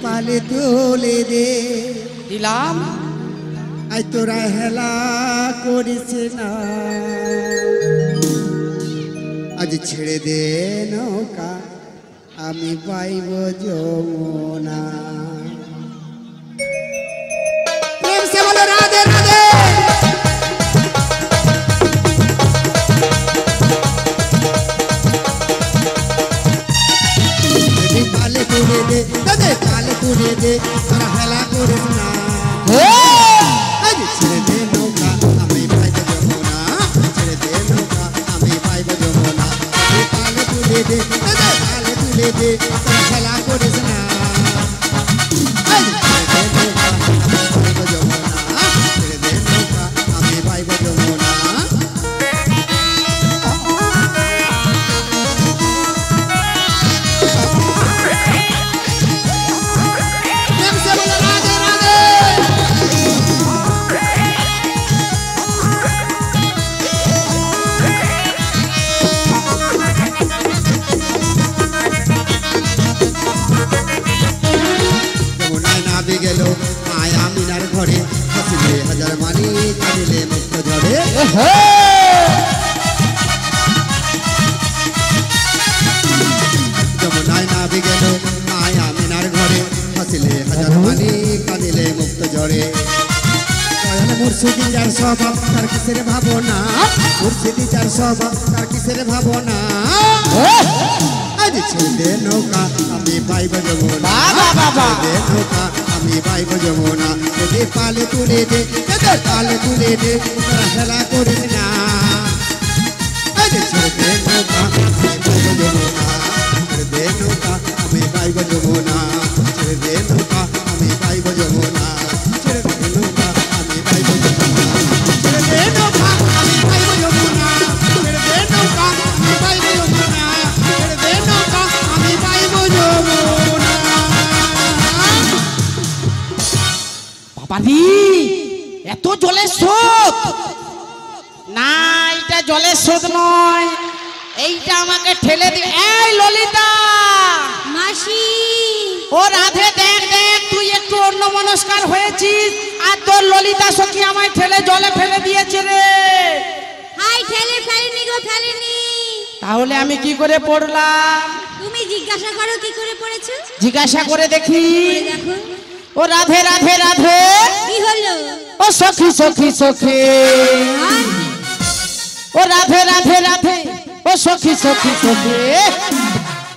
পালে তোলে দে দিলাম আই তোরা হেলা করিস না আজ ছেড়ে দে নৌকা আমি পাইব যমুনা প্রেম সে বলো রাধে রাধে পালে তুলে দে দাদে পালে তুলে দে তোরা হেলা করিস না আজ ছেড়ে দে নৌকা আমি পাইব যমুনা ছেড়ে দে নৌকা আমি পাইব যমুনা পালে তুলে দে দাদে পালে তুলে দে তোরা হেলা করিস না আজ ছেড়ে দে নৌকা আমি পাইব যমুনা ছেড়ে দে নৌকা আমি পাইব যমুনা গেল মায়া মিনার ঘরে হাসিলে হাজার মানি কাঁদিলে মুক্ত ঝরে যমুনায় নাবি গেল মায়া মিনার ঘরে হাসিলে হাজার মানি কাঁদিলে মুক্ত ঝরে মুর্শিদি যার স্বভাব তার কিসের ভাবনা মুর্শিদি যার স্বভাব তার কিসের ভাবনা আজ ছেড়ে দে নৌকা আমি পাইব যমুনা দে নৌকা আমি পাইব যমুনা যদি পালে তুলে দে পালে তুলে দে তোরা হেলা করিস না আজ ছেড়ে দে নৌকা আমি পাইব যমুনা ছেড়ে দে নৌকা আমি পাইব যমুনা ছেড়ে দে নৌকা আমি পাইব যমুনা ছেড়ে দে নৌকা আমি পাইব যমুনা ছেড়ে দে নৌকা আমি পাইব যমুনা ছেড়ে দে নৌকা আমি পাইব যমুনা ছেড়ে দে নৌকা আমি পাইব যমুনা বাবাজি এত জলের স্রোত না এটা জলের স্রোত নয় এইটা আমাকে ঠেলে দিয়ে এই ললিতা মাসি ও রাধে দেখ দেখ তুই একটু অন্যমনস্কার হয়েছিস আর তোর ললিতা সখী আমায় ঠেলে জলে ফেলে দিয়েছে রে হাই ঠেলে ফেলেনি গো ফেলেনি তাহলে আমি কি করে পড়লাম তুমি জিজ্ঞাসা করো কি করে পড়েছো জিজ্ঞাসা করে দেখি দেখো ও রাধে রাধে রাধে কি হলো ও সখী সখী সখী ও রাধে রাধে রাধে ও সখী সখী সখী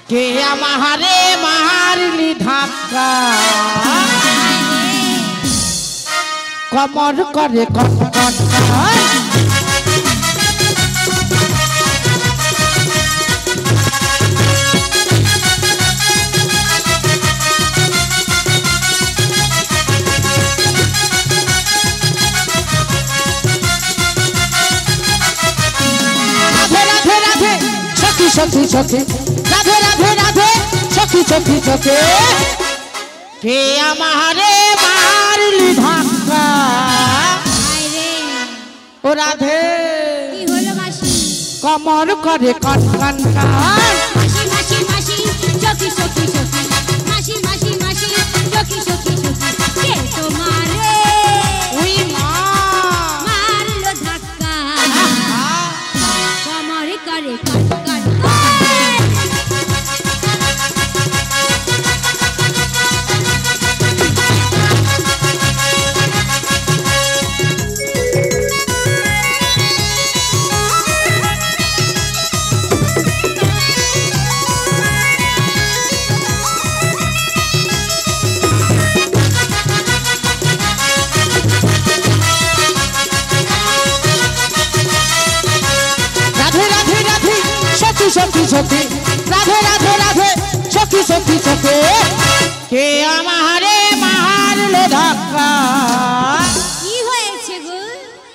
কে আমারে মারলি ধাক্কা কমর করে কটকট সখী সখী রাধে রাধে রাধে সখী সখী সখী কে আমারে মারলি ধাক্কা ও রাধে কি হলো মাসি কমর করে কটকন মাসি মাসি মাসি সখী সখী সখী মাসি মাসি মাসি সখী সখী সখী কে তোমারে ওই মা মারলো ধাক্কা কমর করে কটকট সখী সখী রাধে রাধে রাধে সখী সখী সখী কে আমারে মারলো ধাক্কা কি হয়েছে গো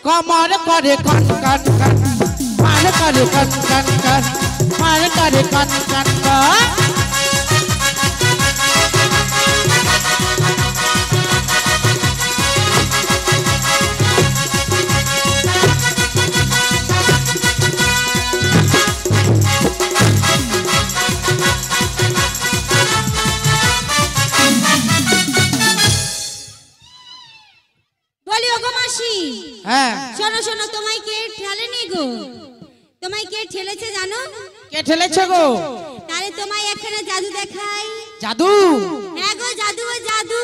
কমর করে কন কন কন মান করে কন কন কন মান করে কন কন কন হ্যাঁ শোনো শোনো, তোমায় কে ঠেলেনি গো? তোমায় কে ঠেলেছে জানো? কে ঠেলেছে গো? তাহলে তোমায় এখানে জাদু দেখাই। জাদু? হ্যাঁ গো, জাদু ও জাদু।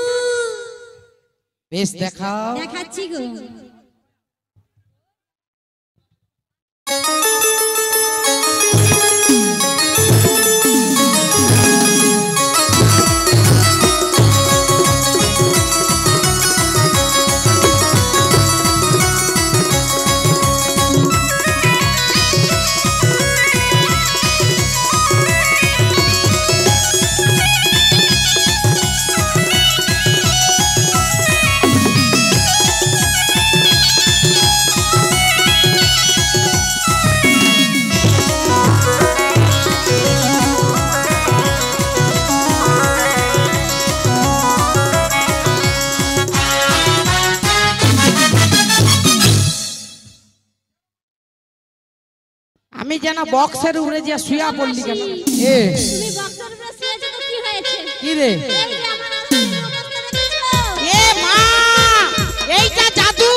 বেশ দেখাও। দেখাচ্ছি গো। আমি যেন বক্সের উপরে যে শুয়া পড়লি কেন? এ তুমি বক্সের উপরে শুয়েছো তো কি হয়েছে? কি রে? এই যে আমার আত্মার অবস্থা দেখেছো? এ মা, এইটা জাদু!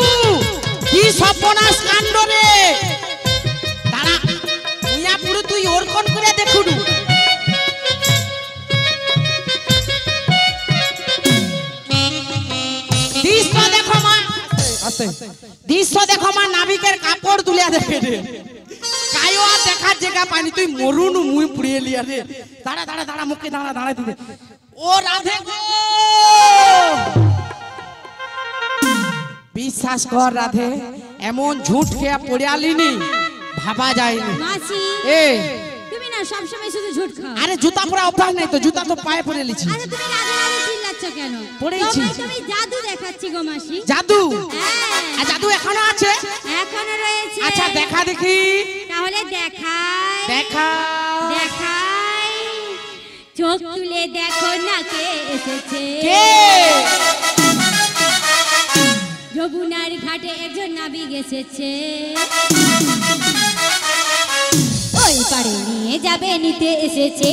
কি সর্বনাশ কাণ্ড রে! দাঁড়া, মিয়া পুরো তুই ওরকম করে দেখুন। দৃশ্য দেখো মা, দৃশ্য দেখো মা, নাবিকের কাপড় তুলে দেখে রে। কায়ো আর দেখার জায়গা পানি, তুই মরুন মুই পুড়িয়ে লিয়া রে। দাঁড়া দাঁড়া দাঁড়া, মুখে দাঁড়া দাঁড়া দিতে। ও রাধে গো, বিশ্বাস কর রাধে, এমন ঝুট খেয়া পড়ে আলিনি ভাবা যায়নি। মাসি, এ তুমি না সব সময় শুধু ঝুট খাও। আরে জুতা পরা অভ্যাস নেই তো, জুতা তো পায়ে পরে লিছি। আরে তুমি রাধে রাধে চিল্লাচ্ছ কেন? পড়েইছি। তোমায় তুমি জাদু দেখাচ্ছি গো মাসি। জাদু? হ্যাঁ, আর জাদু এখনো আছে? এখনো রয়েছে। আচ্ছা দেখা দেখি। তাহলে দেখাই। দেখাও। দেখাই। চোখ তুলে দেখো না কে এসেছে। কে? যমুনার ঘাটে একজন নাবিক এসেছে। ওই পারে নিয়ে যাবে নিতে এসেছে।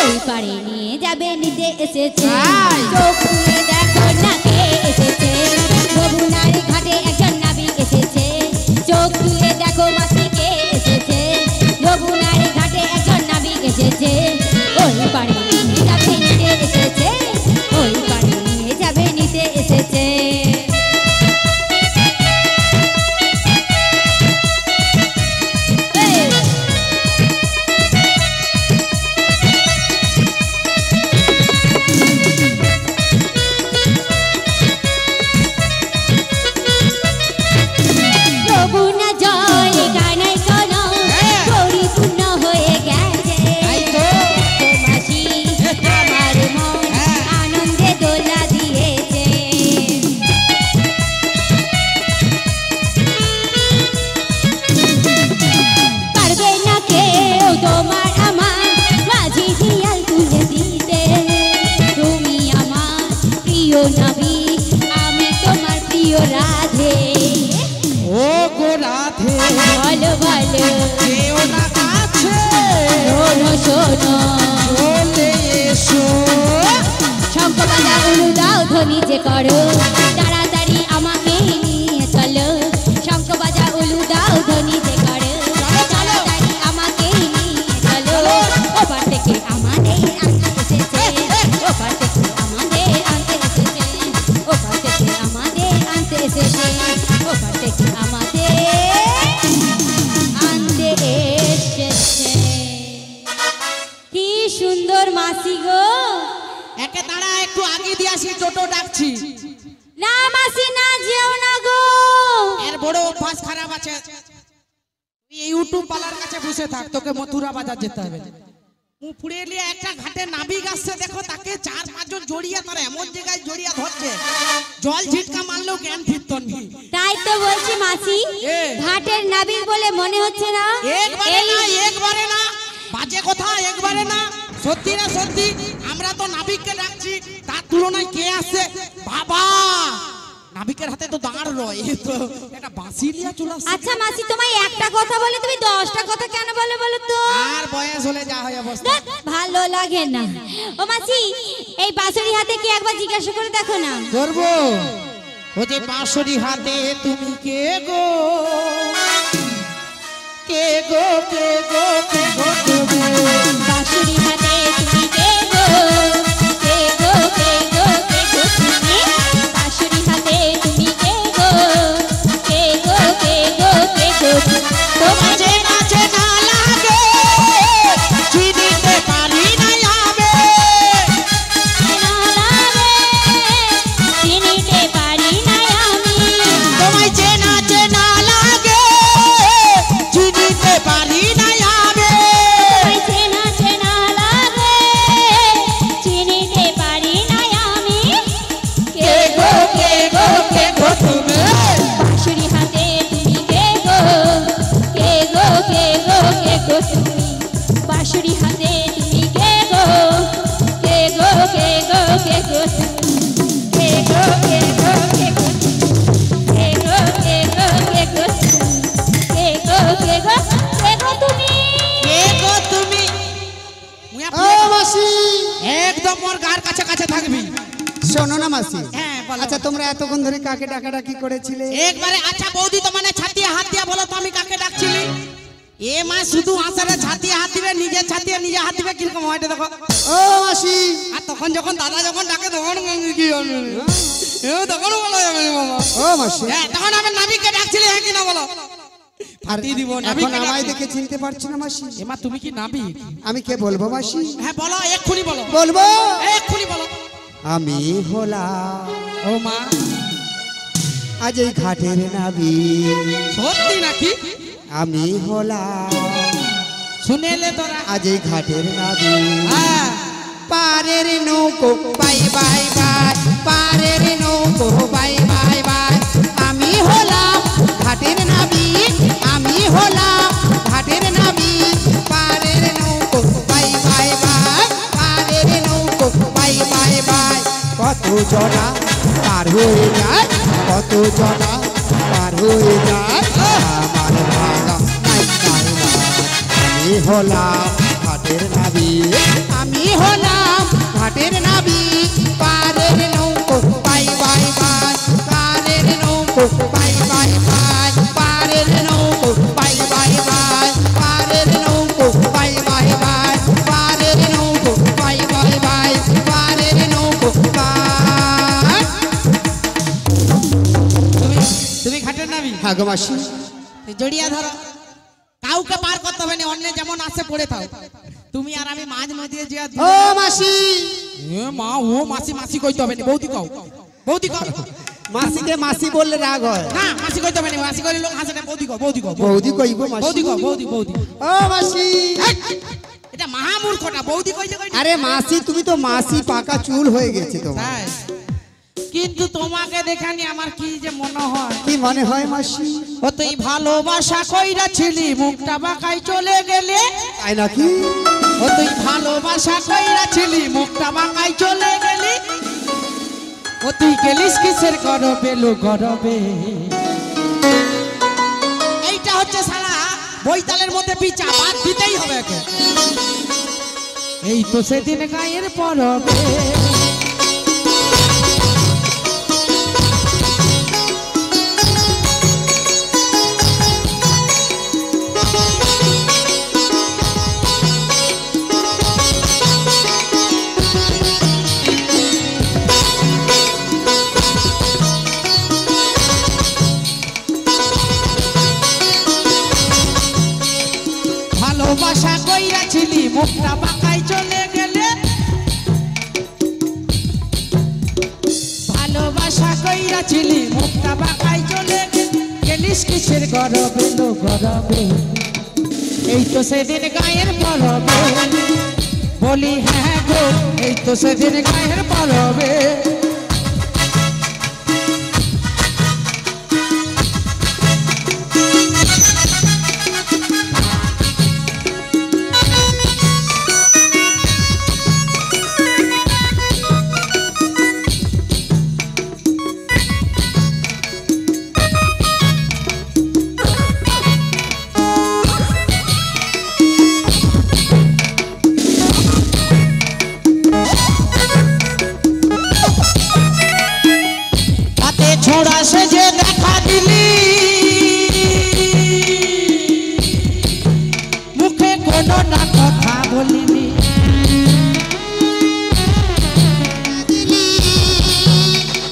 ওই পারে নিয়ে যাবে নিতে এসেছে। আয়। চোখ তুলে দেখো না কে এসেছে। যমুনার ঘাটে একজন নাবিক এসেছে। চোখ তুলে দেখো মাসি কে এসেছে। যমুনার ঘাটে একজন নাবিক এসেছে। ওই পারে নিয়ে যাবে নিতে এসেছে। ওই পারে নিয়ে যাবে নিতে এসেছে। যমুনা জলে কানাই কোনো পরিপূর্ণ হয়ে গেছে। তাই তো। মাসি আমার মন আনন্দে দোলা দিয়েছে। পারবে না কেউ তোমার আমার মাঝি দিয়াল তুলে দিতে। তুমি আমার প্রিয় নাবিক, আমি তোমার প্রিয় রাধে। ও গো রাধে, ভালো ভালো কেউ না আছে, শোনো শোনো, চলে এসো। শঙ্খ বাজা উলু দাও ধ্বনি যে করো, তাড়াতাড়ি আমাকে নিয়ে চলো। শঙ্খ বাজা উলু দাও ধ্বনি যে করো, তাড়াতাড়ি আমাকে নিয়ে চলো। ওপার থেকে আমাদের আনতে এসেছে। ওপার থেকে আমাদের আনতে এসেছে। ওপার থেকে আমাদের আনতে এসেছে। ওপার থেকে আমাদের আনতে এসেছে। কি সুন্দর মাসি গো। একে দাঁড়া, একটু আগে দিয়ে আসি, টোটো ডাকছি। না মাসি না, যেও না গো। এর বড় অভ্যাস খারাপ আছে। তুই ইউটিউব পালার কাছে বসে থাক, তোকে মথুরা বাজার যেতে হবে। মুখ পুড়িয়ে নিয়ে একটা ঘাটে নাবিক আসছে, দেখো তাকে 4-5 জন জড়িয়ে, তারা এমন জায়গায় জড়িয়ে ধরছে, জল ঝিটকা মারলেও জ্ঞান ফিরতন নেই। তাই তো বলছি মাসি, এ। ঘাটের নাবিক বলে মনে হচ্ছে না। একবারে না, একবারে না, বাজে কথা, একবারে না। সত্যি না সত্যি, আমরা তো নাবিককে ডাকছি, তার তুলনায় কে আসছে বাবা। নাবিকের হাতে তো দাঁড় রয়, এ তো একটা বাঁশি নিয়ে চলে আসছে। আচ্ছা মাসি, তোমায় একটা কথা বলে তুমি 10টা কথা কেন বলো বলো তো? আর বয়স হলে যা হয় অবস্থা। ধ্যাৎ, ভালো লাগে না। ও মাসি, এই বাঁশরি হাতে কি একবার জিজ্ঞাসা করে দেখো না। করবো। ও যে বাঁশরি হাতে তুমি কে গো কে গো কে গো কে গো তুমি বাঁশুরি হাতে তুমি কে গো কে গো কে গো কে গো তুমি বাঁশুরি হাতে তুমি কে গো কে গো কে গো কে গো তোমার যে নাচে না লাগে চিনিতে পারি না যাবে না লাগে চিনিতে পারি না আমি তোমায় যে নাচে না লাগে চিনিতে পারি না যাবে চেনা চেনা লাগে চিনিতে পারি না আমি কে গো কে গো কে গো তুমি বাঁশুরি হাতে তুমি কে গো কে গো কে গো কে গো তুমি বাঁশুরি হাতে তুমি কে গো কে গো কে গো কে গো কে গো কে গো কে গো কে গো কে গো কে গো কে গো কে গো কে গো তুমি কে গো তুমি মুয়া ও মাসি একদম মোর গার কাছে কাছে থাকবি শোনো না মাসি হ্যাঁ বলো আচ্ছা তোমরা এতক্ষণ ধরে কাকে ডাকাডাকি করেছিলে একবারে আচ্ছা বৌদি তো মানে ছাতিয়ে হাত দিয়া বলো তো আমি কাকে ডাকছিলি এ মা শুধু আসারে ছাতিয়ে হাত দিবে নিজে ছাতিয়ে নিজে হাত দিবে কিরকম হয় এটা দেখো ও মাসি আর তখন যখন দাদা যখন ডাকে তখন কি হবে এ তখন বলা যাবে না বাবা ও মাসি হ্যাঁ তখন আমি নাবিককে ডাকছিলি হ্যাঁ কি না বলো আর ফাটিয়ে দিব, এখন নাবিককে আমায় ডাকছি। দেখে চিনতে পারছো না মাসি এ মা তুমি কি নাবিক আমি কে বলবো মাসি হ্যাঁ বলো এক্ষুনি বলো বলবো এক্ষুনি বলো আমি হলাম ও মা আজ এই ঘাটের নাবি সত্যি নাকি আমি হলাম শুনেলে তোরা আজ এই ঘাটের নাবি হ্যাঁ পারের নৌকো বাই বাই বাই পারের নৌকো বাই বাই বাই আমি হলাম ঘাটের নাবি আমি হলাম ঘাটের নাবি পারের নৌকো বাই বাই বাই পারের নৌকো বাই বাই বাই কত জনা পার হয়ে যায় কত জনা পার হয়ে যায় আমার ভাগা নাই নাই নাই। আমি হলাম ঘাটের নাবি আমি হলাম ঘাটের নাবি পারের নৌকো বাই বাই বাই পারের নৌকো বাই বাই বাই পারের নৌকো বাই বাই বাই পারের নৌকো বাই বাই বাই পারের নৌকো বাই বাই বাই পারের নৌকো বাই তুমি তুমি ঘাটের নাবি হ্যাঁ গো মাসি জড়িয়া ধরো কাউকে পার করতে হবে না অন্য যেমন আসে পড়ে থাও তুমি আর আমি মাঝ নদীতে যে ও মাসি এ মা ও মাসি মাসি কইতে হবে না বৌদি কও বৌদি কও মাসিকে মাসি বললে রাগ হয় না মাসি কইতে হবে না মাসি কইলে লোক হাসে না বৌদি কও বৌদি কও বৌদি কইব মাসি বৌদি কও বৌদি বৌদি ও মাসি এটা মহামূর্খটা বৌদি কইতে কই আরে মাসি তুমি তো মাসি পাকা চুল হয়ে গেছে তোমার তাই কিন্তু তোমাকে দেখানি আমার কি যে মনে হয় কি মনে হয় মাসি ও তুই ভালোবাসা কইরা ছিলি মুখটা বাঁকাই চলে গেলে তাই নাকি ও তুই ভালোবাসা কইরা ছিলি মুখটা বাঁকাই চলে গেলি ও তুই গেলিস কিসের গরবে লো গরবে এইটা হচ্ছে সারা বইতালের মধ্যে পিচা বাদ দিতেই হবে একে এই তো সেদিন গায়ের পরবে ভালোবাসা কইরা ছিলি মুখটা বাঁকাই চলে গেলে ভালোবাসা কইরা ছিলি মুখটা বাঁকাই চলে গেলিস কিসের গরবে লো গরবে এই তো সেদিন গায়ের পরবে বলি হ্যাঁ গো এই তো সেদিন গায়ের পরবে ছড়া সেজে দেখা দিলি মুখে কোনো না কথা বলিনি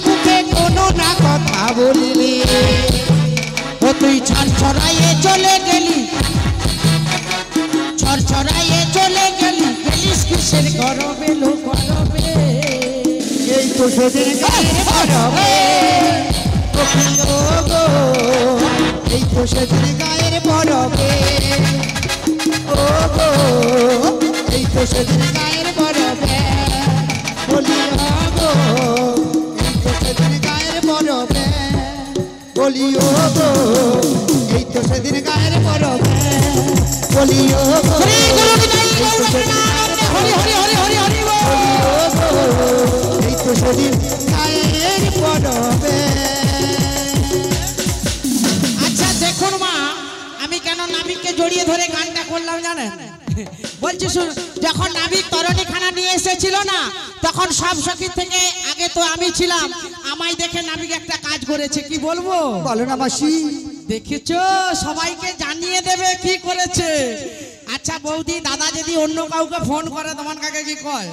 মুখে কোনো না কথা বলিনি ও তুই ছড়ছড়াইয়ে চলে গেলি ছড়ছড়াইয়ে চলে গেলি গেলিস কিসের গরবে লো গরবে এই তো সেদিন গায়ের পরবে ও প্রিয় গো এই তো সেদিন গায়ের পরবে ও গো এই তো সেদিন গায়ের পরবে বলিও গো এই তো সেদিন গায়ের পরবে বলিও গো এই তো সেদিন গায়ের পরবে বলিও গো হরি হরি হরি হরি হরি এই তো সেদিন গায়ের পরবে। আচ্ছা দেখুন মা আমি কেন নাবিককে জড়িয়ে ধরে গানটা করলাম জানেন বলছি শুন যখন নাবিক তরণীখানা নিয়ে এসেছিল না তখন সব সখী থেকে আগে তো আমি ছিলাম আমায় দেখে নাবিক একটা কাজ করেছে কি বলবো বলো না মাসি দেখেছো সবাইকে জানিয়ে দেবে কি করেছে আচ্ছা বৌদি দাদা যদি অন্য কাউকে ফোন করে তোমার কাকে কি কয়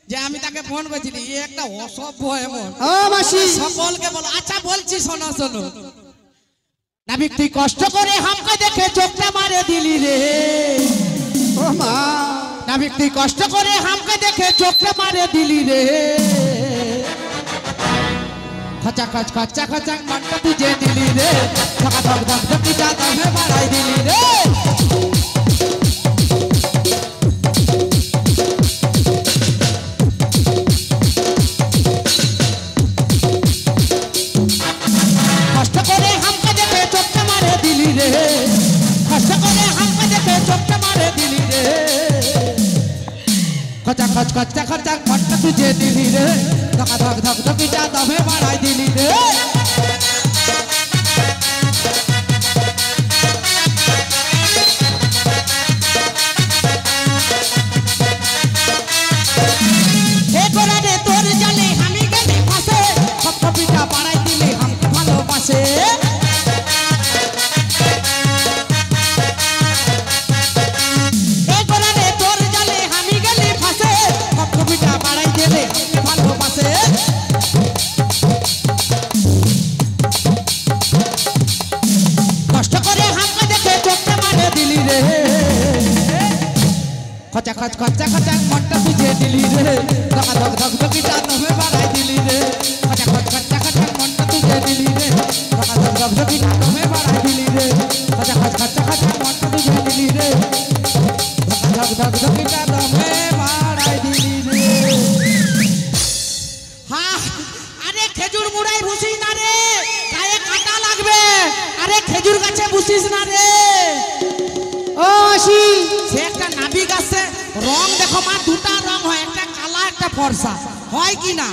যে আমি তাকে ফোন করেছিলি এ একটা অসভ্য এমন ও মাসি সকলকে বলো আচ্ছা বলছি শোনো শোনো নাবিক তুই কষ্ট করে হামকে দেখে চোখটা মারে দিলি রে ও মা নাবিক তুই কষ্ট করে হামকে দেখে চোখটা মারে দিলি রে খচা খচ খচা খচা মনটা তুঝে দিলি রে ধক ধক ধক ধক জাতা হে বাড়াই দিলি রে কষ্ট করে হামকে দেখে চোখটা মারে দিলি রে কষ্ট করে হামকে দেখে চোখটা মারে দিলি রে খচা খচ খচা খচা মনটা তুঝে দিলি রে ধক ধক ধক ধক জাতা হে বাড়াই দিলি রে তোর জালে আমি গেলে ফাঁসে সব কবিতা বাড়াই দিলে আমাকে ভালোবাসে তোর জালে আমি গেলে ফাঁসে সব কবিতা বাড়াই দিলে আমাকে ভালোবাসে কষ্ট করে হামকে দেখে চোখটা মারে দিলি রে খচা খচ খচা খচা মনটা বুঝে দিলি রে ধক ধক ধক ধকিটা তুমি বাড়াই দিলি রে খচা খচ খচা খচা মনটা তুঝে দিলি রে ধক ধক ধক ধকিটা তুমি বাড়াই দিলি রে খচা খচ খচা খচা মনটা তুঝে দিলি রে ধক ধক ধক ধকিটা তুমি বাড়াই দিলি রে হ্যাঁ আরে খেজুর মুড়াই ভুসিস না রে গায়ে কাটা লাগবে আরে খেজুর গাছে ভুসিস না রে ও মাসি সে একটা নাবিক আছে রং দেখো মা দুটা রং হয় একটা কালা একটা ফর্সা হয় কি না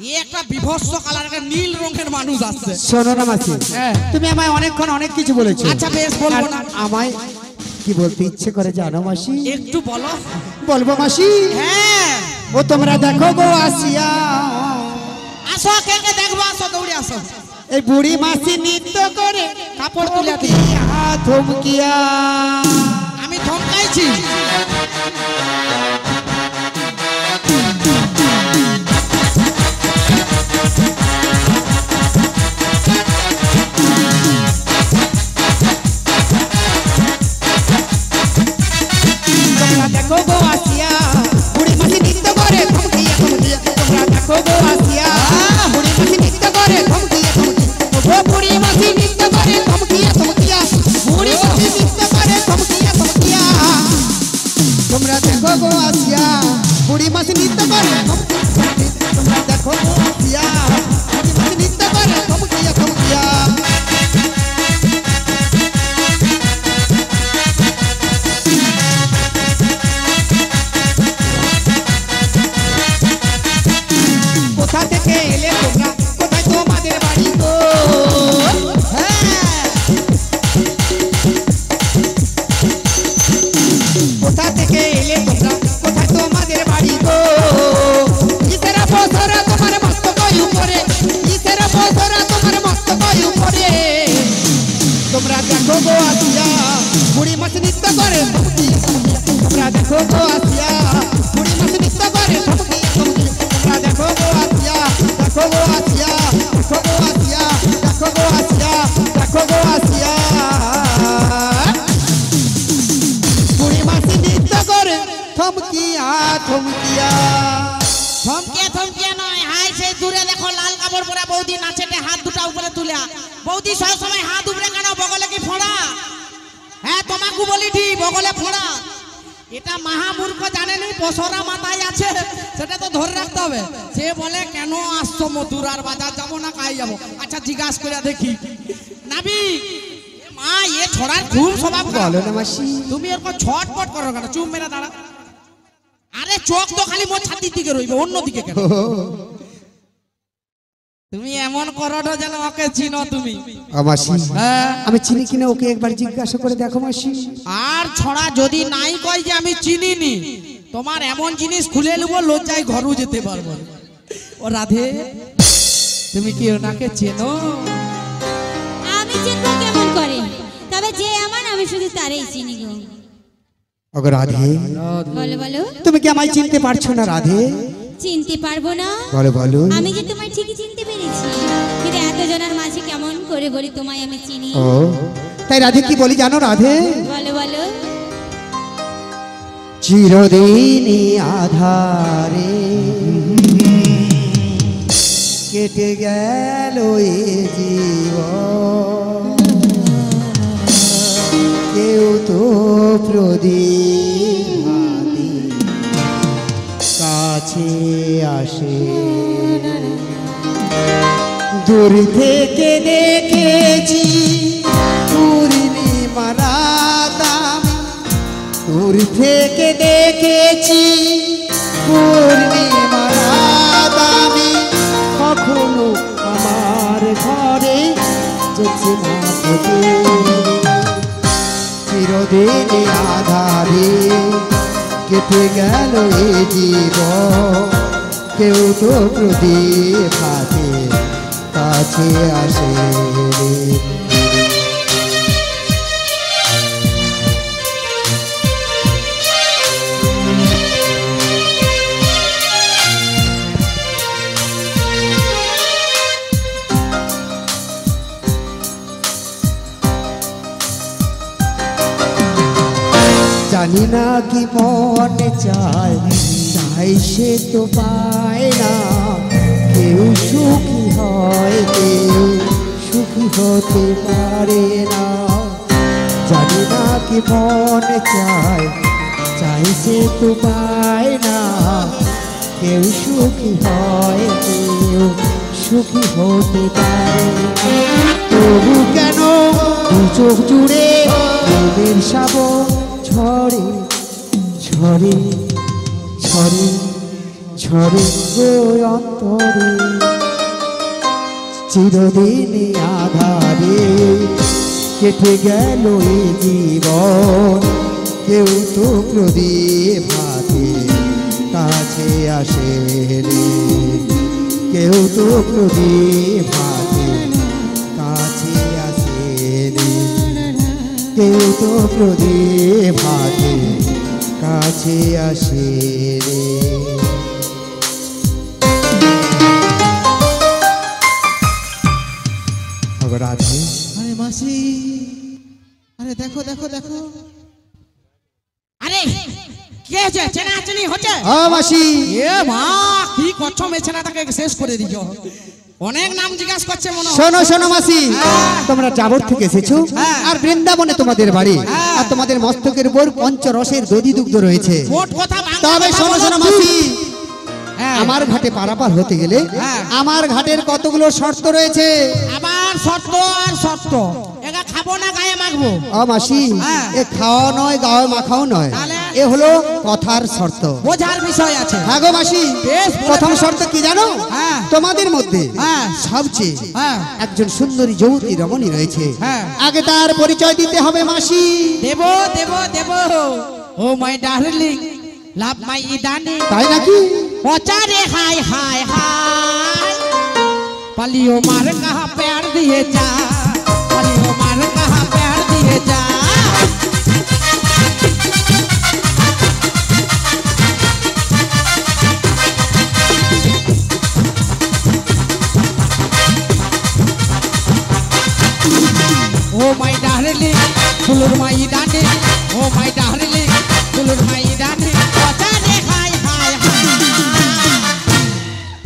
এই একটা বিভৎস কালার একটা নীল রঙের মানুষ আছে শোনো না মাসি হ্যাঁ। তুমি আমায় অনেকক্ষণ অনেক কিছু বলেছো আচ্ছা বেশ বলবো আর না আমায় কি বলতে ইচ্ছে করে জানো মাসি একটু বলো বলবো মাসি হ্যাঁ ও তোমরা দেখো গো আসিয়া আসো কে কে দেখবো আসো দৌড়ে আসো এই বুড়ি মাসি নৃত্য করে কাপড় তুলে দিই ধমকিয়া আমি ধমকাইছি তোমরা দেখো গো আসিয়া বুড়ি মাসি নৃত্য করে ধমকিয়া ধমকিয়া তোমরা দেখো গো আসিয়া বুড়ি মাসি নৃত্য করে ধমকিয়া ধমকিয়া ও বুড়ি মাসি নৃত্য করে ধমকিয়া ধমকিয়া বুড়ি মাসি নৃত্য করে ধমকিয়া ধমকিয়া তোমরা দেখো গো আসিয়া বুড়ি মাসি নৃত্য করে তোমরা দেখো গো আসিয়া বুড়ি মাসি নৃত্য করে ধমকিয়া ধমকিয়া কোথা থেকে এলে তোমরা কোথায় তোমাদের বাড়ি গো কোথা থেকে এলে তোমরা কোথায় তোমাদের বাড়ি গো ইসেরা বছর তোমার মস্ত কই উপরে ইসেরা বছর সেই দূরে দেখো লাল কাপড় পরা বৌদি নাচেতে হাত দুটা উপরে তুলে। বৌদি সব সময় হাত উপরে কেন? বগলে কি ফোড়া? হ্যাঁ তোমাকে বলি ঠিক, বগলে ফোড়া। এটা মহামূর্খ জানেনি পসরা মাথায় আছে, সেটা তো ধরে রাখতে হবে। সে বলে কেন আসছো মথুরার বাজার, যাবো না কাই যাবো? আচ্ছা জিজ্ঞাসা করে দেখি নাবি মা এ ছড়ার খুব স্বভাব খারাপ। বলো না মাসি। তুমি এরকম ছটপট করো কেন? চুপ মেরে দাঁড়া। আরে চোখ তো খালি মোর ছাতির দিকে রইবে, অন্য দিকে কেন? তুমি এমন করো না যেন ওকে চিনো তুমি। মাসি হ্যাঁ আমি চিনি কিনা ওকে একবার জিজ্ঞাসা করে দেখো মাসি। আর ছড়া যদি নাই কয় যে আমি চিনিনি, তোমার এমন জিনিস খুলে নেবো লজ্জায় ঘরও যেতে পারবো না। ও রাধে, তুমি কি ওনাকে চেনো? আমি চিনবো কেমন করে? তবে যে আমার আমি শুধু তারই চিনি গো। ওগো রাধে, বলো বলো। তুমি কি আমায় চিনতে পারছো না রাধে? চিনতে পারবো না? বলো বলো। আমি যে তোমায় ঠিকই চিনতে পেরেছি, কিন্তু এত জনের মাঝে কেমন করে বলি তোমায় আমি চিনি? ও তাই রাধে কি বলি জানো রাধে? বলো বলো। চিরদিনই আধারে কেটে গেল এ জীবন, কেউ তো প্রদীপ হাতে কাছে আসে। দূর থেকে দেখেছি পূর্ণিমা রাত আমি, দূর থেকে দেখেছি পূর্ণিমা রাত আমি, কখনো আমার ঘরে যেছে না তোকে। চিরদিনই আধারে কেটে গেল এ জীবন, কেউ তো প্রদীপ হাতে কাছে আসে। জানি না কি মনে চায়, চাই সে তো পায় না। কেউ সুখী হয়, কেউ সুখী হতে পারে না। জানি না কি মনে চায়, চাই সে তো পায় না। কেউ সুখী হয়, কেউ সুখী হতে পারে না। তবু কেন দু চোখ জুড়ে প্রেমের শ্রাবণ ঝরে ঝরে ঝরে ঝরে গো অন্তরে। চিরদিনই আধারে কেটে গেল এ জীবন, কেউ তো প্রদীপ হাতে কাছে আসে রে। কেউ তো প্রদীপ হাতে কাছে আসে রে। কেউ তো প্রদীপ হাতে কাছে আসে রে। রাধে, আরে মাসি, আরে দেখো দেখো দেখো, আরে কে যে চেনাচেনি হচ্ছে? মাসি এ মা কি করছো? মেছেনাটাকে শেষ করে দিছো। অনেক নাম জিজ্ঞাসা করছে মনে হয়। শোনো শোনো মাসি, তোমরা যাবর থেকে এসেছো আর বৃন্দাবনে তোমাদের বাড়ি, আর তোমাদের মস্তকের উপর পঞ্চরসের দধি দুগ্ধ রয়েছে। মোট কথা তবে শোনো শোনো মাসি, আমার ঘাটে পারাপার হতে গেলে আমার ঘাটের কতগুলো শর্ত রয়েছে। আবার শর্ত আর শর্ত, একা খাবো না গায়ে মাখবো? মাসি এ খাওয়া নয়, গায়ে মাখাও নয়, এ হলো কথার শর্ত। বোঝার বিষয় আছে। হ্যাঁ গো মাসি, প্রথম শর্ত কি জানো? তোমাদের মধ্যে সবচেয়ে একজন সুন্দরী যুবতী রমণী রয়েছে, আগে তার পরিচয় দিতে হবে মাসি। দেব দেব দেব। ও মাই ডার্লিং, লাভ মাই ইদানি। তাই নাকি? পচারে হাই হাই হাই, পালিও মার কাহা প্যার দিয়ে যা, পালিও মার কাহা প্যার দিয়ে যা। ও মাই ডার্লিং, ফুলুর মাই ডান্ডি। ও মাই ডার্লিং, ফুলুর মাই ডান্ডি। পচারে হাই হাই হাই,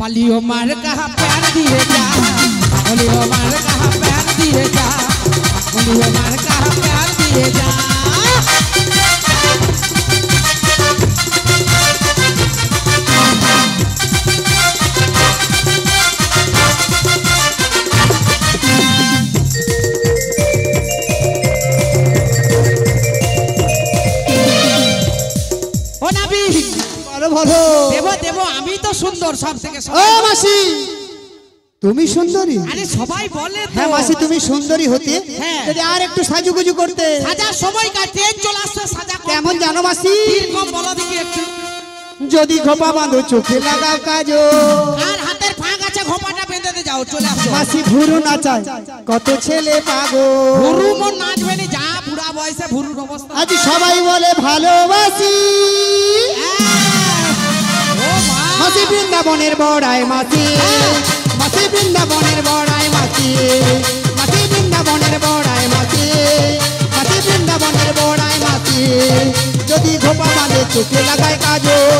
पालियो मार कहा प्यार दिए जा पालियो मार कहा प्यार दिए जा पालियो मार कहा प्यार दिए जा ओ नबी ভালো ভালো দেব দেব আমি তো সুন্দর সব থেকে ও মাসি তুমি সুন্দরী আরে সবাই বলে তো হ্যাঁ মাসি তুমি সুন্দরী হতে হ্যাঁ। যদি আর একটু সাজুগুজু করতে সাজার সময় কার ট্রেন চলে আসছে সাজা কম। কেমন জানো মাসি কিরকম বলো দেখি একটু যদি খোপা বাঁধো চোখে লাগাও কাজো আর হাতের ফাঁক আছে ঘোপাটা বেঁধে দে যাও চলে আসো মাসি ভুরু নাচায় কত ছেলে পাগো ভুরু মন নাচবে নি যা বুড়া বয়সে ভুরুর অবস্থা আজ সবাই বলে ভালোবাসি ও মা মাসি বৃন্দাবনের বড়াই মাসি মাসি বৃন্দাবনের বড়াই মাসি মাসি বৃন্দাবনের বড়াই মাসি মাসি বৃন্দাবনের বড়াই মাসি যদি ঘোপা বাঁধে চোখে লাগায় কাজল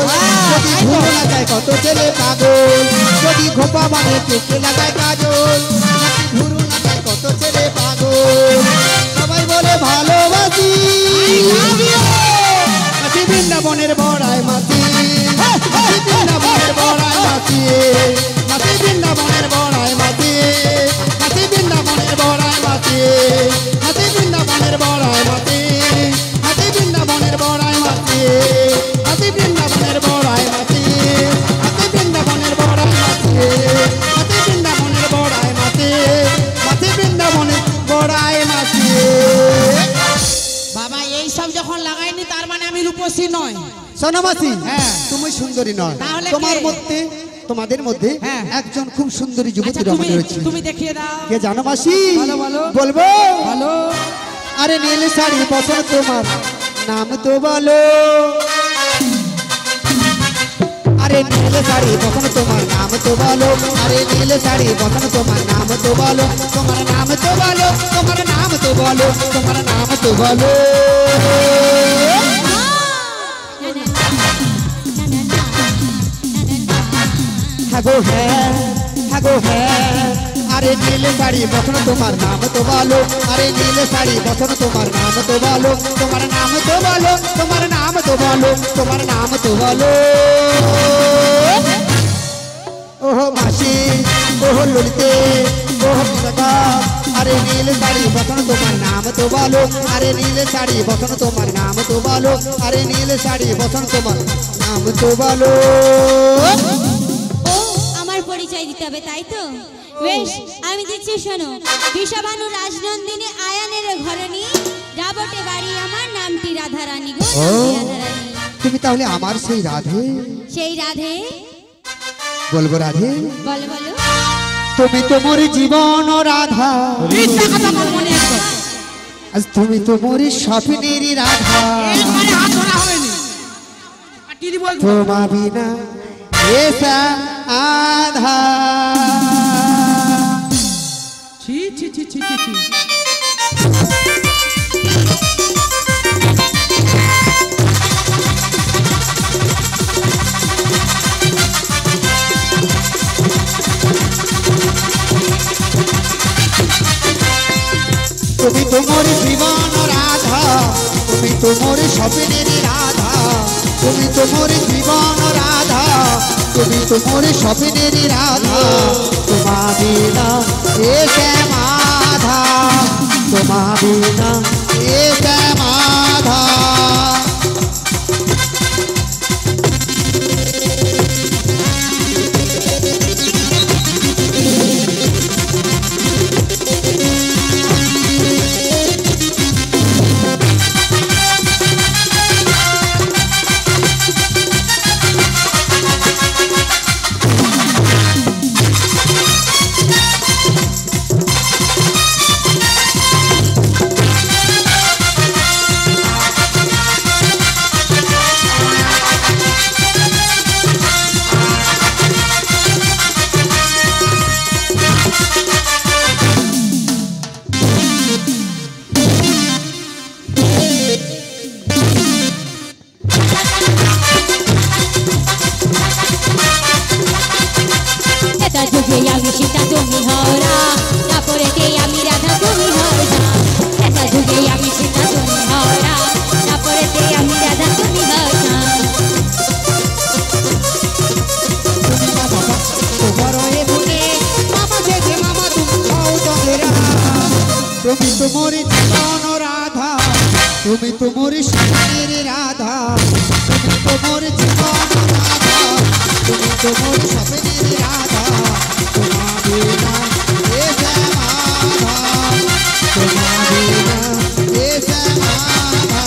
যদি ভুরু নাচায় কত ছেলে পাগল যদি ঘোপা বাঁধে চোখে লাগায় কাজল নাকি ভুরু নাচায় কত ছেলে পাগল সবাই বলে ভালোবাসি মাসি বৃন্দাবনের বড়াই মাসি মাসি বৃন্দাবনের বড়াই মাসি মাসি বৃন্দাবনের বড়াই মাসি মাসি বৃন্দাবনের বড়াই মাসি মাসি বৃন্দাবনের বড়াই মাসি মাসি বৃন্দাবনের বড়াই মাসি মাসি বৃন্দাবনের বড়াই মাসি মাসি বৃন্দাবনের বড়াই মাসি মাসি বৃন্দাবনের বড়াই মাসি মাসি বৃন্দাবনের বড়াই মাসি বাবা এই সব যখন লাগাইনি তার মানে আমি রূপসী নয় শোনো মাসি হ্যাঁ। তুমি সুন্দরী নয় তাহলে তোমার কে? মধ্যে তোমাদের মধ্যে হ্যাঁ। একজন খুব সুন্দরী যুবতী আচ্ছা তুমি রমণী রয়েছে তুমি দেখিয়ে দাও কে জানো মাসি বলো, বলো। বলবো বলো আরে নীল শাড়ি পছন্দ তোমার নাম তো বলো আরে নীল শাড়ি পছন্দ তোমার নাম তো বলো আরে নীল শাড়ি পছন্দ তোমার নাম তো বলো তোমার নাম তো বলো তোমার নাম তো বলো তোমার নাম তো বলো হাগো হ্যাঁ হাগো হ্যাঁ আরে নীল শাড়ি পছন্দ তোমার নাম তো বলো আরে নীল শাড়ি পছন্দ তোমার নাম তো বলো তোমার নাম তো বলো তোমার নাম তো বলো তোমার নাম তো বলো ওহো মাসি ওহো ললিতে ওহো বিশাখা আরে নীল শাড়ি পছন্দ তোমার নাম তো বলো আরে নীল শাড়ি পছন্দ তোমার নাম তো বলো আরে নীল শাড়ি পছন্দ তোমার নাম তো বলো ও আমার পরিচয় দিতে হবে তাই তো বেশ আমি দিচ্ছি শোনো বিষবানু রাজনন্দিনী আয়ানের ঘরণী যাবটে বাড়ি আমার নামটি রাধারানী গো ও নামটি রাধারানী তুমি তাহলে আমার সেই রাধে সেই রাধে বলবো রাধে বলো বলো তুমি তো মোর জীবন রাধা মিথ্যা কথা বল মনে একদম আজ তুমি তো মোর স্বপ্নের রাধা একবারে হাত ধরা হয়নি পাটিরি বল তোমা বিনা এসা আধা ছি ছি ছি ছি ছি ছি তুমি তো মোর জীবন রাধা তুমি তো মোর স্বপ্নের রাধা তুমি তো মোর জীবন রাধা তুমি তো মোর স্বপ্নের রাধা তোমা বিনা এ শ্যামাধা তোমা বিনা এ শ্যামাধা যুগে আমি সীতা তুমি হও রাম, তারপরেতে আমি রাধা তুমি হও শ্যাম। ত্রেতা যুগে আমি সীতা তুমি হও রাম, তারপরেতে আমি রাধা তুমি হও শ্যাম। তুমি মামা তোমার এ ভুলে মামা থেকে মামা তুমি হও তবে রাম। তুমি তোমার জীবন রাধা, তুমি তোমার স্বপ্নের রাধা, তুমি তোমার জীবন রাধা, তুমি তোমার স্বপ্নের রাধা। তোমার বিনা এ শ্যামাধা, তোমার বিনা এ শ্যামাধা,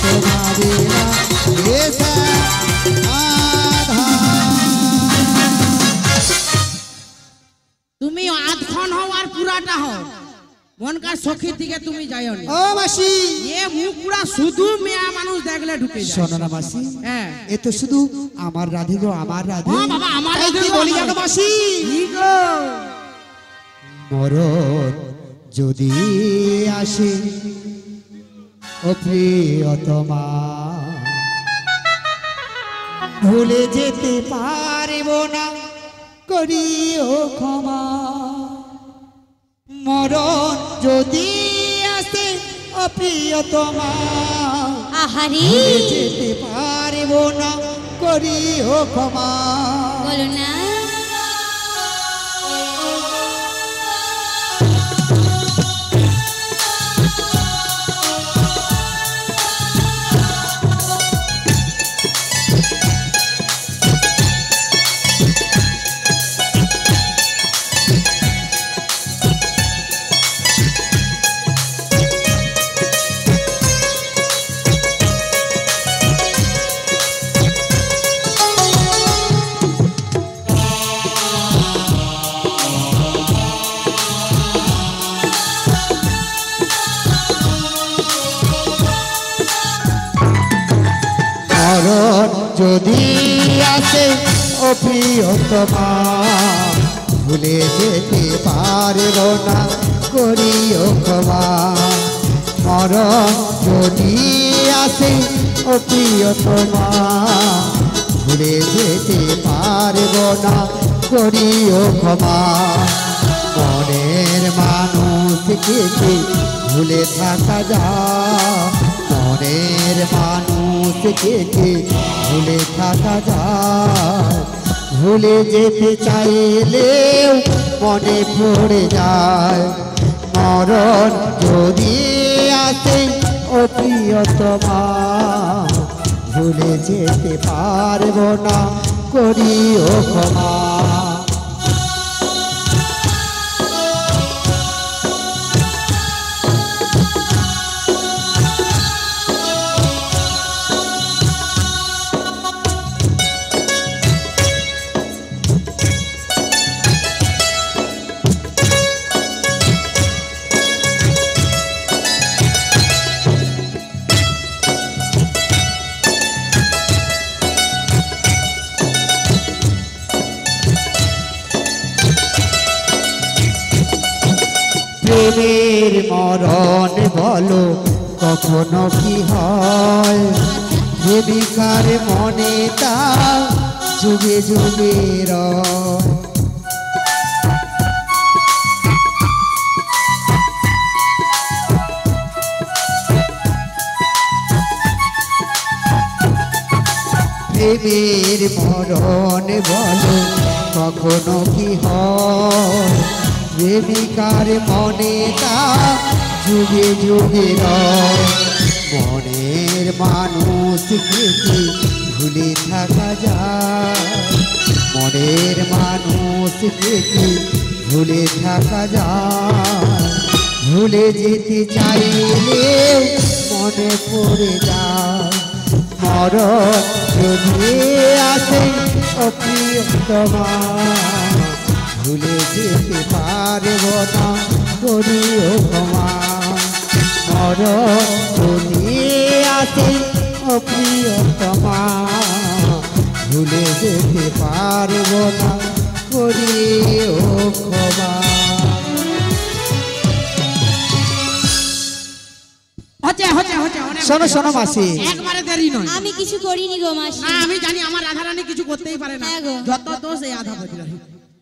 তোমার বিনা এ শ্যামাধা। তুমি আধখন হও আর পুরাটা হও, মনকার সখীর দিকে তুমি যাইও না। ও মাসি, এ মুখ পুরা শুধু মেয়া মানুষ দেখলে ঢুকে যায়। শোনো না মাসি, হ্যাঁ এ তো শুধু আমার রাধে গো, আমার রাধে। হ্যাঁ বাবা, আমার তাই রাধে কি গো, বলি আমার জানো মাসি? কি গো? মরণ যদি আসে ও প্রিয়তমা, ভুলে যেতে পারব না, করিও ক্ষমা। মরণ যদি আসে ও প্রিয়তমা, আহারে ভুলে যেতে পারব না, করিও ক্ষমা। বলো না। মরণ যদি আসে ও প্রিয়তমা, ভুলে যেতে পারব না, করিও ক্ষমা। মরণ যদি আসে ও প্রিয়তমা, ভুলে যেতে পারব না, করিও ক্ষমা। মনের মানুষকে কি ভুলে থাকা যায়, মনের মানুষকে কি ভুলে থাকা যায়। ভুলে যেতে চাইলেও মনে পড়ে যায়। মরণ যদি আসে ও প্রিয়তমা, ভুলে যেতে পারব না, করিও ক্ষমা। প্রেমের মরণ বলো কখনো কি হয়, প্রেমিকার মনে তা যুগে যুগে রয়। প্রেমের মরণ বলো কখনো কি হয়, প্রেমিকার মনে তা যুগে যুগে রয়। মনের মানুষকে কি ভুলে থাকা যায়, মনের মানুষকে কি ভুলে থাকা যায়। ভুলে যেতে চাইলেও মনে পড়ে যায়। মরণ যদি আসে ও প্রিয়তমা, ভুলে যেতে পারব না, করিও ক্ষমা। মরণ যদি আসে ও প্রিয়তমা, ভুলে যেতে পারব না, করিও ক্ষমা। শোনো শোনো মাসি, একবারে দেরি নয়। আমি কিছু করিনি গো মাসি। না, আমি জানি আমার রাধারানী কিছু করতেই পারে না। হ্যাঁ গো। যত দোষ এই আধা বদলা।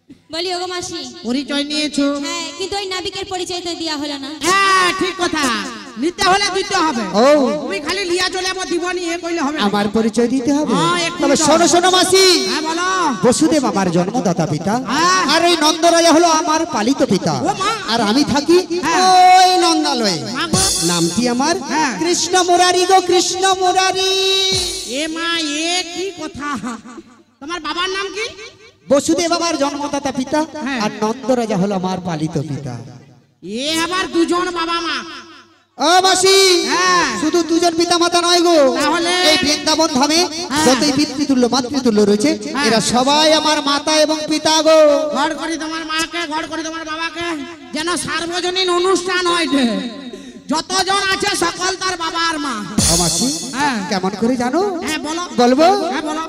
বলি ওগো মাসি, পরিচয় নিয়েছো? হ্যাঁ, কিন্তু ওই নাবিকের পরিচয় তো দেওয়া হলো না। হ্যাঁ ঠিক কথা, নিতে হলে দিতে হবে। ও তুমি খালি লিয়া চলে যাবো, দিব নি এ কইলে হবে না। আমার পরিচয় দিতে হবে। হ্যাঁ, এক্ষুনি তবে দাও। শোনো শোনো মাসি, হ্যাঁ বলো। বসুদেব আমার জন্মদাতা পিতা, হ্যাঁ। আর ওই নন্দরাজা হলো আমার পালিত পিতা, ও মা। আর আমি থাকি হ্যাঁ। ওই নন্দালয়ে। মা গো। নামটি আমার হ্যাঁ। কৃষ্ণ মুরারি গো, কৃষ্ণ মুরারি। এ মা, এ কি কথা? তোমার বাবার নাম কি? বসুদেব আমার জন্মদাতা পিতা, হ্যাঁ। আর নন্দরাজা হলো আমার পালিত পিতা। এ আবার দুজন বাবা মা? ও মাসি, হ্যাঁ। শুধু দুজন পিতা মাতা নয় গো, তাহলে? এই বৃন্দাবন ধামে হ্যাঁ। যতই পিতৃতুল্য মাতৃতুল্য রয়েছে, হ্যাঁ। এরা সবাই আমার মাতা এবং পিতা গো। ঘর করি তোমার মাকে, ঘর করি তোমার বাবাকে, যেন সার্বজনীন অনুষ্ঠান হয় যে যতজন আছে সকল তার বাবা আর মা। ও মাসি, হ্যাঁ। কেমন করে জানো? হ্যাঁ বলো। বলবো? হ্যাঁ বলো।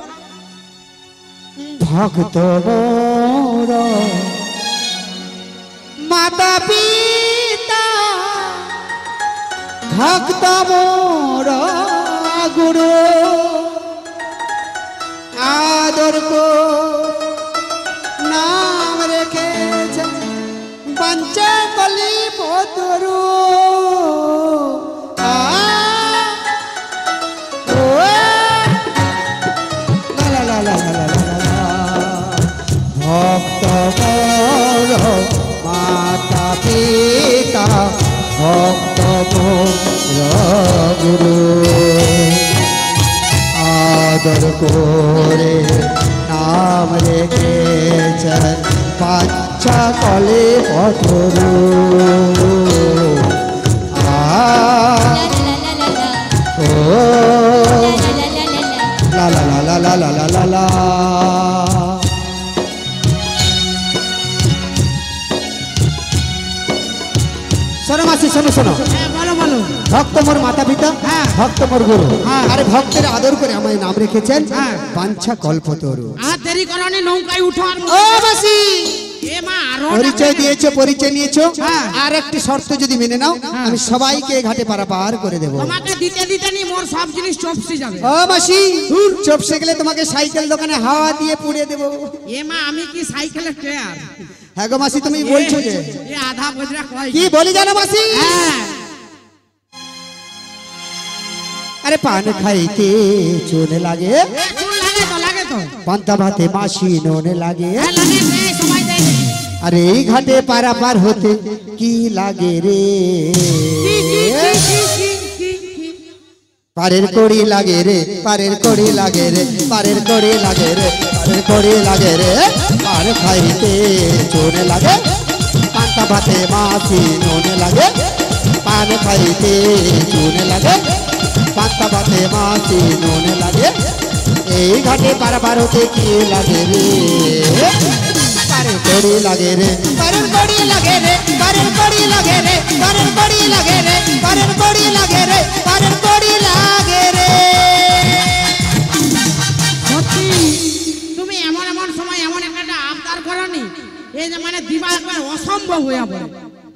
ভক্ত মোর মাতা পিতা, ভক্ত মোর গুরু, আদর কো নাম রেখেছে বাঞ্চা কলি পতরু। ভক্ত মোর মাতা পিতা, ভক্ত মোর গুরু, আদর করে নাম রেখেছেন বাচ্চা কলে পথরু। লা লা লা লা লা লা লা লা লা লা। লা লা লা লা লা লা লা লা। শোনো মাসি, শোনো শোনো, হ্যাঁ বলো বলো। ভক্ত মোর মাতা পিতা, হ্যাঁ। ভক্ত মোর গুরু, হ্যাঁ। আরে ভক্তের আদর করে আমায় নাম রেখেছেন হ্যাঁ। বাঞ্ছা কল্পতরু। আর দেরি করনি, নৌকায় উঠো। আর ও মাসি, এ মা, আরো পরিচয় দিয়েছো, পরিচয় নিয়েছো, হ্যাঁ। আর একটি শর্ত যদি মেনে নাও, আমি সবাইকে এই ঘাটে পারাপার করে দেবো। তোমাকে দিতে দিতে নি মোর সব জিনিস চপসে যাবে। ও মাসি, চপসে গেলে তোমাকে সাইকেল দোকানে হাওয়া দিয়ে পুড়িয়ে দেবো। এ মা, আমি কি সাইকেলের টায়ার? হ্যাঁ গো মাসি, তুমি বলছো যে এ আধা বজরা কয় কি বলি জানো মাসি? হ্যাঁ। আরে পান খাইতে চুন লাগে, এ কোন লাগে তো, লাগে তো। পান্তা ভাতে মাসি নুন লাগে, হ্যাঁ লাগে, দে, সবাই দেয় নাকি? আরে এই ঘাটে পারাপার হতে কি লাগে রে? কি, কি, কি, কি, কি, কি, কি? পারের কড়ি লাগে রে, পারের কড়ি লাগে রে, পারের কড়ি লাগে রে, পারের কড়ি লাগে রে। পান খাইতে চুন লাগে, পান্তা ভাতে মাসি নুন লাগে, পান খাইতে চুন লাগে, পান্তা ভাতে মাসি নুন লাগে। এই ঘাটে পারাপার হতে কি লাগে রে? পারের কড়ি লাগে রে, পারের কড়ি লাগে রে, পারের কড়ি লাগে রে, পারের কড়ি লাগে রে, পারের কড়ি লাগে রে, পারের কড়ি লাগে রে। সত্যি তুমি এমন এমন সময় এমন একটা আবদার করনি, এই যে মানে দিবা একবার অসম্ভব হয়ে পড়ে।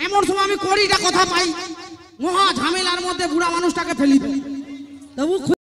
এমন সময় আমি করিটা কথা পাই, মহা ঝামেলার মধ্যে বুড়া মানুষটাকে ফেলি দিই। তবু